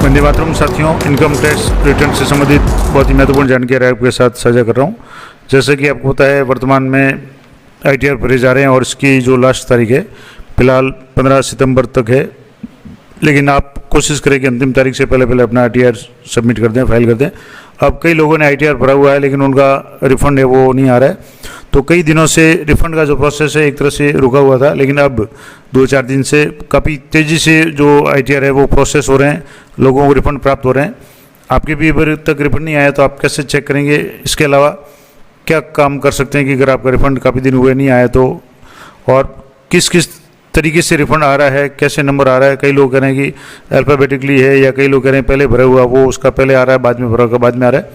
वंदे मातरम साथियों, income tax return से संबंधित बहुत ही महत्वपूर्ण जानकारी आपके साथ साझा कर रहा हूं। जैसे कि आपको पता है, वर्तमान में आईटीआर भरे जा रहे हैं और इसकी जो लास्ट तारीख है फिलहाल 15 सितंबर तक है। लेकिन आप कोशिश करें कि अंतिम तारीख से पहले अपना आईटीआर सबमिट कर दें, फाइल कर दें। अब कई लोगों ने आईटीआर भरा हुआ है लेकिन उनका रिफंड है वो नहीं आ रहा है, तो कई दिनों से रिफ़ंड का जो प्रोसेस है एक तरह से रुका हुआ था। लेकिन अब 2-4 दिन से काफ़ी तेज़ी से जो आईटीआर है वो प्रोसेस हो रहे हैं, लोगों को रिफ़ंड प्राप्त हो रहे हैं। आपके भी अभी तक रिफ़ंड नहीं आया तो आप कैसे चेक करेंगे? इसके अलावा क्या काम कर सकते हैं कि अगर आपका रिफ़ंड काफ़ी दिन हुए नहीं आया तो, और किस किस तरीके से रिफ़ंड आ रहा है, कैसे नंबर आ रहा है? कई लोग कह रहे हैं कि अल्फ़ाबेटिकली है, या कई लोग कह रहे हैं पहले भरा हुआ वो उसका पहले आ रहा है, बाद में भरा हुआ बाद में आ रहा है।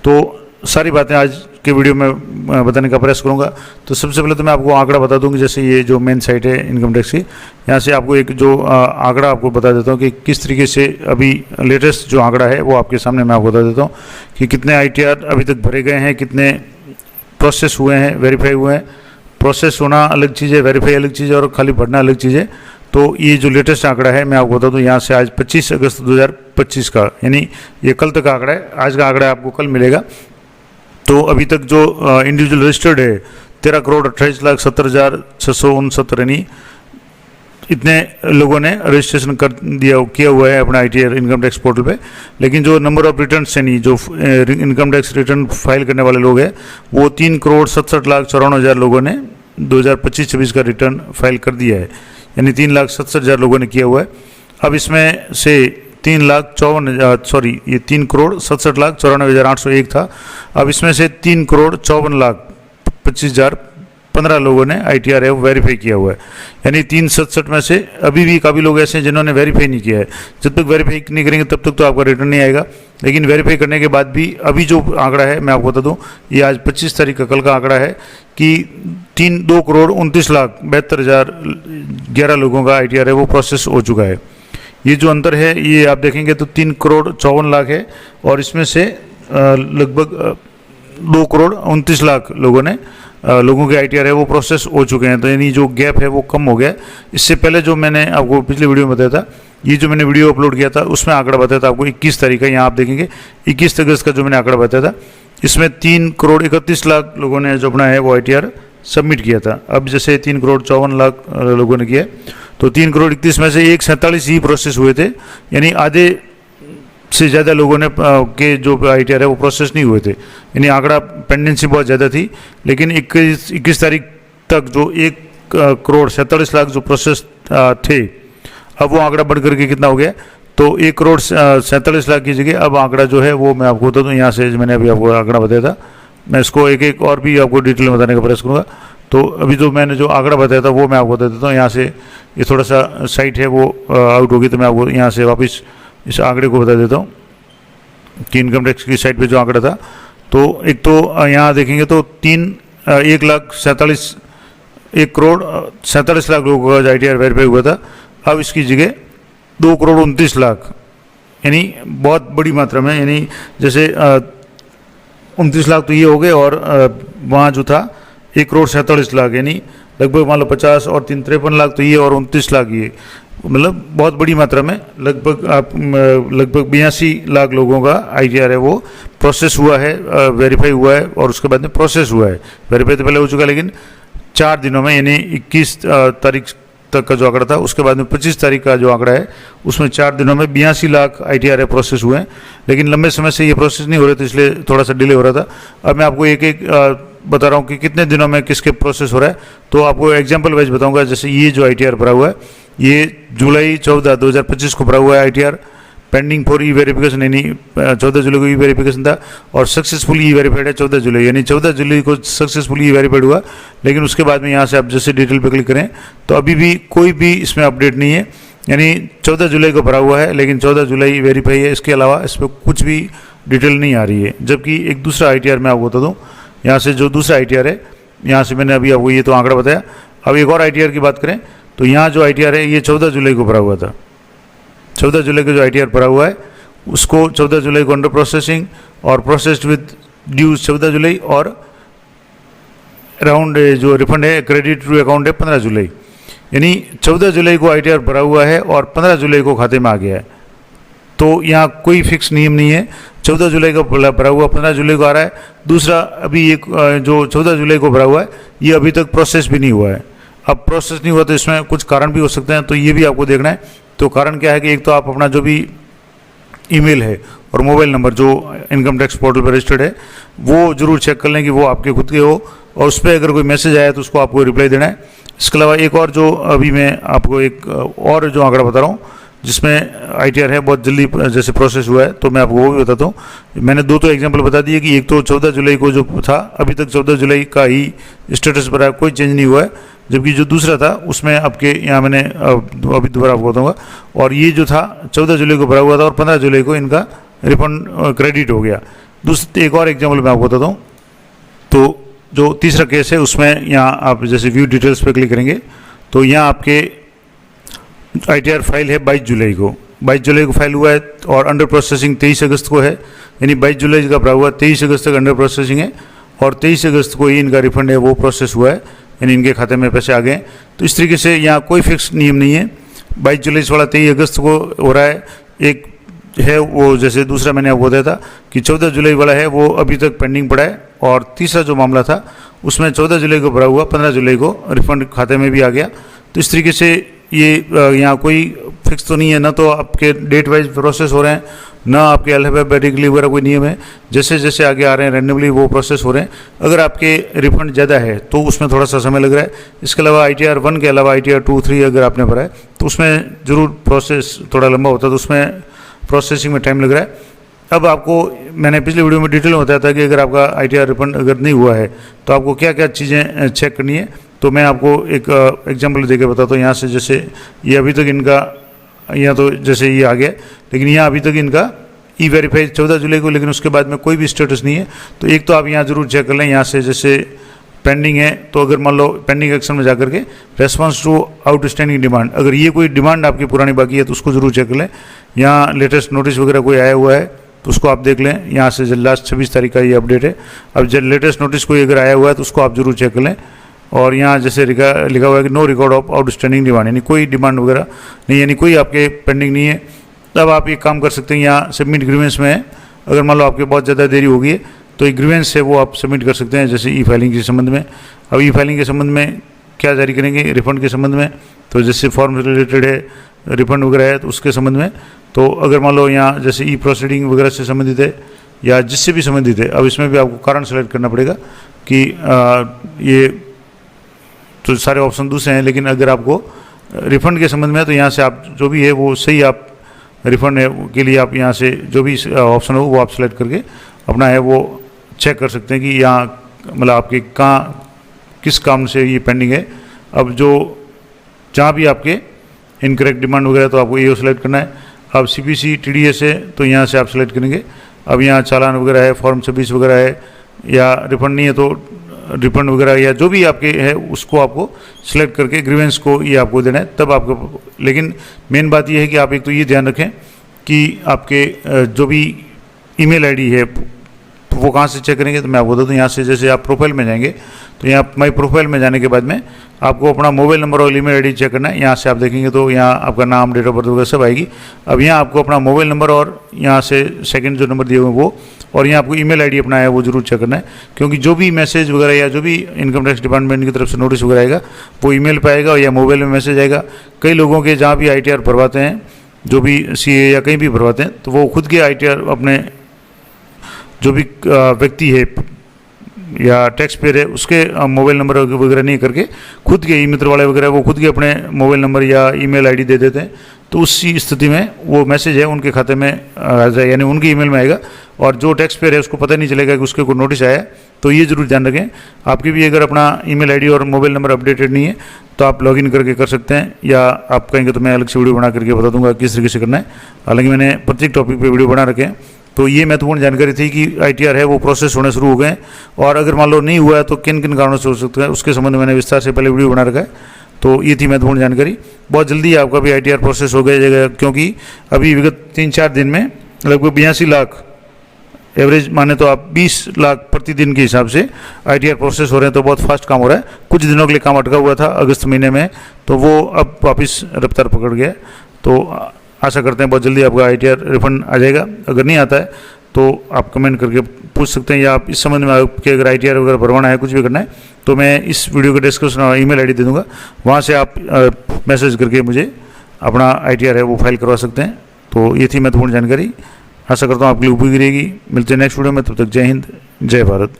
तो सारी बातें आज के वीडियो में बताने का प्रयास करूंगा। तो सबसे पहले तो मैं आपको आंकड़ा बता दूं कि जैसे ये जो मेन साइट है इनकम टैक्स की, यहाँ से आपको एक जो आंकड़ा आपको बता देता हूँ कि किस तरीके से अभी लेटेस्ट जो आंकड़ा है वो आपके सामने मैं आपको बता देता हूँ कि कितने आईटीआर अभी तक भरे गए हैं, कितने प्रोसेस हुए हैं, वेरीफाई हुए हैं। प्रोसेस होना अलग चीज़ है, वेरीफाई अलग चीज़ है, और खाली भरना अलग चीज़ है। तो ये जो लेटेस्ट आंकड़ा है मैं आपको बता दूँ, यहाँ से आज 25 अगस्त 2025 का, यानी ये कल तक का आंकड़ा है, आज का आंकड़ा आपको कल मिलेगा। तो अभी तक जो इंडिविजुअल रजिस्टर्ड है 13,28,70,669, यानी इतने लोगों ने रजिस्ट्रेशन कर किया हुआ है अपना आईटीआर इनकम टैक्स पोर्टल पे। लेकिन जो नंबर ऑफ रिटर्न यानी जो इनकम टैक्स रिटर्न फाइल करने वाले लोग हैं वो 3,67,54,000 लोगों ने 2025-26 का रिटर्न फाइल कर दिया है, यानी 3,67,000 लोगों ने किया हुआ है। अब इसमें से 3,67,94,801 था। अब इसमें से 3,54,25,015 लोगों ने आईटीआर है वो वेरीफाई किया हुआ है, यानी 367 में से अभी भी काफ़ी लोग ऐसे हैं जिन्होंने वेरीफाई नहीं किया है। जब तक वेरीफाई नहीं करेंगे तब तक तो आपका रिटर्न नहीं आएगा। लेकिन वेरीफाई करने के बाद भी अभी जो आंकड़ा है मैं आपको बता दूं, ये आज 25 तारीख का कल का आंकड़ा है कि 2,29,72,011 लोगों का आईटीआर है वो प्रोसेस हो चुका है। ये जो अंतर है ये आप देखेंगे तो 3,54,00,000 है, और इसमें से लगभग 2,29,00,000 लोगों के आईटीआर है वो प्रोसेस हो चुके हैं। तो यानी जो गैप है वो कम हो गया। इससे पहले जो मैंने आपको पिछले वीडियो में बताया था, ये जो मैंने वीडियो अपलोड किया था उसमें आंकड़ा बताया था आपको 21 तारीख का। यहाँ आप देखेंगे 21 अगस्त का जो मैंने आंकड़ा बताया था, इसमें 3,31,00,000 लोगों ने जो अपना है वो आईटीआर सबमिट किया था। अब जैसे 3,54,00,000 लोगों ने किया, तो 3,31,00,000 में से 1,47 ही प्रोसेस हुए थे, यानी आधे से ज़्यादा लोगों ने के जो आईटीआर है वो प्रोसेस नहीं हुए थे, यानी आंकड़ा पेंडेंसी बहुत ज़्यादा थी। लेकिन 21 तारीख तक जो 1,47,00,000 जो प्रोसेस थे, अब वो आंकड़ा बढ़ करके कितना हो गया, तो 1,47,00,000 की जगह अब आंकड़ा जो है वो मैं आपको बता दूँ। यहाँ से मैंने अभी आपको आंकड़ा बताया था, मैं इसको एक और भी आपको डिटेल में बताने का प्रयास करूँगा। तो अभी जो मैंने जो आंकड़ा बताया था वो मैं आपको बता देता हूँ। यहाँ से ये थोड़ा सा साइट है वो आउट होगी, तो मैं आपको यहाँ से वापस इस आंकड़े को बता देता हूँ कि इनकम टैक्स की साइट पे जो आंकड़ा था, तो एक तो यहाँ देखेंगे तो 1,47,00,000 लोगों का आईटीआर वेरीफाई हुआ था। अब इसकी जगह 2,29,00,000, यानी बहुत बड़ी मात्रा में, यानी जैसे 29,00,000 तो ये हो गए, और वहाँ जो था 1,47,00,000, यानी लगभग मान लो 50 और 53,00,000 तो ये, और 29,00,000 ये, मतलब बहुत बड़ी मात्रा में लगभग 82,00,000 लोगों का आईटीआर है वो प्रोसेस हुआ है, वेरीफाई हुआ है, और उसके बाद में प्रोसेस हुआ है। वेरीफाई तो पहले हो चुका, लेकिन 4 दिनों में, यानी 21 तारीख तक का जो आंकड़ा था, उसके बाद में 25 तारीख का जो आंकड़ा है उसमें 4 दिनों में 82,00,000 आईटीआर है प्रोसेस हुए हैं। लेकिन लंबे समय से ये प्रोसेस नहीं हो रहे थे, इसलिए थोड़ा सा डिले हो रहा था। अब मैं आपको एक बता रहा हूँ कि कितने दिनों में किसके प्रोसेस हो रहा है। तो आपको एग्जाम्पल वाइज बताऊंगा। जैसे ये जो आईटीआर भरा हुआ है, ये जुलाई 14, 2025 को भरा हुआ है ITR, pending for E verification, यानी 14 जुलाई को ई वेरिफिकेशन था, और सक्सेसफुली ई वेरीफाइड है 14 जुलाई, यानी 14 जुलाई को सक्सेसफुली ई वेरीफाइड हुआ। लेकिन उसके बाद में यहाँ से आप जैसे डिटेल पे क्लिक करें तो अभी भी कोई भी इसमें अपडेट नहीं है, यानी 14 जुलाई को भरा हुआ है लेकिन 14 जुलाई वेरीफाई है, इसके अलावा इस पर कुछ भी डिटेल नहीं आ रही है। जबकि एक दूसरा आईटीआर मैं आपको बता दूँ, यहाँ से जो दूसरा आईटीआर है, यहाँ से मैंने अभी आपको ये तो आंकड़ा बताया। अब एक और आईटीआर की बात करें तो यहाँ जो आईटीआर है ये 14 जुलाई को भरा हुआ था। 14 जुलाई को जो आईटीआर भरा हुआ है उसको 14 जुलाई को अंडर प्रोसेसिंग और प्रोसेस्ड विद ड्यूज 14 जुलाई, और अराउंड जो रिफंड है क्रेडिट टू अकाउंट है 15 जुलाई, यानी 14 जुलाई को आईटीआर भरा हुआ है और 15 जुलाई को खाते में आ गया है। तो यहाँ कोई फिक्स नियम नहीं है। 14 जुलाई का भरा हुआ 15 जुलाई को आ रहा है। दूसरा, अभी एक जो 14 जुलाई को भरा हुआ है ये अभी तक प्रोसेस भी नहीं हुआ है। अब प्रोसेस नहीं हुआ तो इसमें कुछ कारण भी हो सकते हैं, तो ये भी आपको देखना है। तो कारण क्या है कि एक तो आप अपना जो भी ईमेल है और मोबाइल नंबर जो इनकम टैक्स पोर्टल पर रजिस्टर्ड है वो जरूर चेक कर लें कि वो आपके खुद के हो, और उस पर अगर कोई मैसेज आया तो उसको आपको रिप्लाई देना है। इसके अलावा एक और जो अभी मैं आपको एक और जो आंकड़ा बता रहा हूँ जिसमें ITR है बहुत जल्दी जैसे प्रोसेस हुआ है, तो मैं आपको वो भी बताता हूँ। मैंने दो तो एग्जांपल बता दिए कि एक तो 14 जुलाई को जो था, अभी तक 14 जुलाई का ही स्टेटस पर है, कोई चेंज नहीं हुआ है। जबकि जो दूसरा था उसमें आपके यहाँ मैंने अभी दोबारा आपको बताऊँगा, और ये जो था 14 जुलाई को भरा हुआ था और 15 जुलाई को इनका रिफंड क्रेडिट हो गया। दूसरा एक और एग्जाम्पल मैं आपको बताता हूँ। तो जो तीसरा केस है उसमें यहाँ आप जैसे व्यू डिटेल्स पर क्लिक करेंगे तो यहाँ आपके ITR फाइल है 22 जुलाई को, 22 जुलाई को फाइल हुआ है और अंडर प्रोसेसिंग 23 अगस्त को है। यानी 22 जुलाई का भरा हुआ 23 अगस्त तक अंडर प्रोसेसिंग है और 23 अगस्त को ही इनका रिफंड है वो प्रोसेस हुआ है, यानी इनके खाते में पैसे आ गए। तो इस तरीके से यहाँ कोई फिक्स नियम नहीं है। 22 जुलाई से वाला 23 अगस्त को हो रहा है। एक है वो जैसे दूसरा मैंने आपको बताया था कि 14 जुलाई वाला है वो अभी तक पेंडिंग पड़ा है, और तीसरा जो मामला था उसमें 14 जुलाई को भरा हुआ 15 जुलाई को रिफंड खाते में भी आ गया। तो इस तरीके से ये यहाँ कोई फिक्स तो नहीं है, ना तो आपके डेट वाइज प्रोसेस हो रहे हैं, ना आपके अल्फाबेटिकली वगैरह कोई नियम है। जैसे जैसे आगे आ रहे हैं रैंडमली वो प्रोसेस हो रहे हैं। अगर आपके रिफंड ज़्यादा है तो उसमें थोड़ा सा समय लग रहा है। इसके अलावा ITR 1 के अलावा ITR 2, 3 अगर आपने भरा है तो उसमें ज़रूर प्रोसेस थोड़ा लंबा होता है, तो उसमें प्रोसेसिंग में टाइम लग रहा है। अब आपको मैंने पिछले वीडियो में डिटेल में बताया था कि अगर आपका ITR रिफंड अगर नहीं हुआ है तो आपको क्या क्या चीज़ें चेक करनी है। तो मैं आपको एक एग्जांपल देकर बताता हूँ। यहाँ से जैसे ये अभी तक इनका यहाँ तो जैसे ये आ गया, लेकिन यहाँ अभी तक इनका E-वेरीफाई 14 जुलाई को, लेकिन उसके बाद में कोई भी स्टेटस नहीं है। तो एक तो आप यहाँ ज़रूर चेक कर लें। यहाँ से जैसे पेंडिंग है तो अगर मान लो पेंडिंग एक्शन में जाकर के रेस्पॉन्स टू आउटस्टैंडिंग डिमांड, अगर ये कोई डिमांड आपकी पुरानी बाकी है तो उसको ज़रूर चेक कर लें। यहाँ लेटेस्ट नोटिस वगैरह कोई आया हुआ है तो उसको आप देख लें। यहाँ से लास्ट 26 तारीख का ये अपडेट है। अब जब लेटेस्ट नोटिस कोई अगर आया हुआ है तो उसको आप जरूर चेक कर लें। और यहाँ जैसे लिखा हुआ है कि no record of outstanding demand, यानी कोई डिमांड वगैरह नहीं, यानी कोई आपके पेंडिंग नहीं है। तब आप एक काम कर सकते हैं, यहाँ सबमिट ग्रीवेंस में है। अगर मान लो आपके बहुत ज़्यादा देरी हो गई है तो एक ग्रीवेंस है वो आप सबमिट कर सकते हैं, जैसे E-फाइलिंग के संबंध में। अब E-फाइलिंग के संबंध में क्या जारी करेंगे रिफंड के संबंध में, तो जैसे फॉर्म रिलेटेड है, रिफंड वगैरह है तो उसके संबंध में। तो अगर मान लो यहाँ जैसे E-प्रोसीडिंग वगैरह से संबंधित है या जिससे भी संबंधित है, अब इसमें भी आपको कारण सेलेक्ट करना पड़ेगा कि ये तो सारे ऑप्शन दूसरे हैं, लेकिन अगर आपको रिफंड के संबंध में है तो यहाँ से आप जो भी है वो सही आप रिफंड के लिए आप यहाँ से जो भी ऑप्शन हो वो आप सेलेक्ट करके अपना है वो चेक कर सकते हैं कि यहाँ मतलब आपके कहाँ किस काम से ये पेंडिंग है। अब जो जहाँ भी आपके इनकरेक्ट डिमांड वगैरह तो आपको ये सेलेक्ट करना है। अब CPC TDS है तो यहाँ से आप सेलेक्ट करेंगे। अब यहाँ चालान वगैरह है, फॉर्म 26 वगैरह है, या रिफंड नहीं है तो रिफंड वगैरह या जो भी आपके है उसको आपको सिलेक्ट करके ग्रीवेंस को ये आपको देना है तब आपको। लेकिन मेन बात ये है कि आप एक तो ये ध्यान रखें कि आपके जो भी ईमेल आईडी है वो कहाँ से चेक करेंगे, तो मैं आपको बता दूँ। यहाँ से जैसे आप प्रोफाइल में जाएंगे तो यहाँ माई प्रोफाइल में जाने के बाद में आपको अपना मोबाइल नंबर और ईमेल आईडी चेक करना है। यहाँ से आप देखेंगे तो यहाँ आपका नाम, डेट ऑफ बर्थ वगैरह सब आएगी। अब यहाँ आपको अपना मोबाइल नंबर और यहाँ से सेकंड जो नंबर दिए हुए वो, और यहाँ आपको ईमेल आईडी अपना है वो जरूर चेक करना है, क्योंकि जो भी मैसेज वगैरह या जो भी इनकम टैक्स डिपार्टमेंट की तरफ से नोटिस वगैरह आएगा वो ईमेल पे आएगा या मोबाइल में मैसेज आएगा। कई लोगों के जहाँ भी ITR भरवाते हैं, जो भी CA या कहीं भी भरवाते हैं, तो वो खुद के ITR अपने जो भी व्यक्ति है या टैक्स पेयर है उसके मोबाइल नंबर वगैरह नहीं करके खुद के ई-मित्र वाले वगैरह वो खुद के अपने मोबाइल नंबर या ईमेल आईडी दे देते हैं। तो उसी स्थिति में वो मैसेज है उनके खाते में यानी उनके ईमेल में आएगा, और जो टैक्स पेयर है उसको पता नहीं चलेगा कि उसके कोई नोटिस आया है। तो ये जरूर ध्यान रखें। आपकी भी अगर अपना ईमेल आईडी और मोबाइल नंबर अपडेटेड नहीं है तो आप लॉगिन करके कर सकते हैं, या आप कहेंगे तो मैं अलग से वीडियो बना करके बता दूंगा किस तरीके से करना है। हालांकि मैंने प्रत्येक टॉपिक पे वीडियो बना रखे हैं। तो ये महत्वपूर्ण जानकारी थी कि ITR है वो प्रोसेस होने शुरू हो गए, और अगर मान लो नहीं हुआ है तो किन किन कारणों से हो सकता है उसके संबंध में मैंने विस्तार से पहले वीडियो बना रखा है। तो ये थी महत्वपूर्ण जानकारी। बहुत जल्दी आपका भी ITR प्रोसेस हो गया, क्योंकि अभी विगत 3-4 दिन में लगभग 82 लाख एवरेज माने तो आप 20 लाख प्रतिदिन के हिसाब से ITR प्रोसेस हो रहे हैं। तो बहुत फास्ट काम हो रहा है। कुछ दिनों के लिए काम अटका हुआ था अगस्त महीने में, तो वो अब वापस रफ्तार पकड़ गया। तो आशा करते हैं बहुत जल्दी आपका ITR रिफंड आ जाएगा। अगर नहीं आता है तो आप कमेंट करके पूछ सकते हैं, या आप इस संबंध में आपके अगर ITR वगैरह भरवाना है, कुछ भी करना है, तो मैं इस वीडियो के डिस्क्रिप्शन में email ID दे दूँगा, वहाँ से आप मैसेज करके मुझे अपना ITR है वो फाइल करवा सकते हैं। तो ये थी महत्वपूर्ण जानकारी, आशा करता हूँ आपके लिए उपयोगी रहेगी। मिलते हैं नेक्स्ट वीडियो में, तब तक जय हिंद, जय भारत।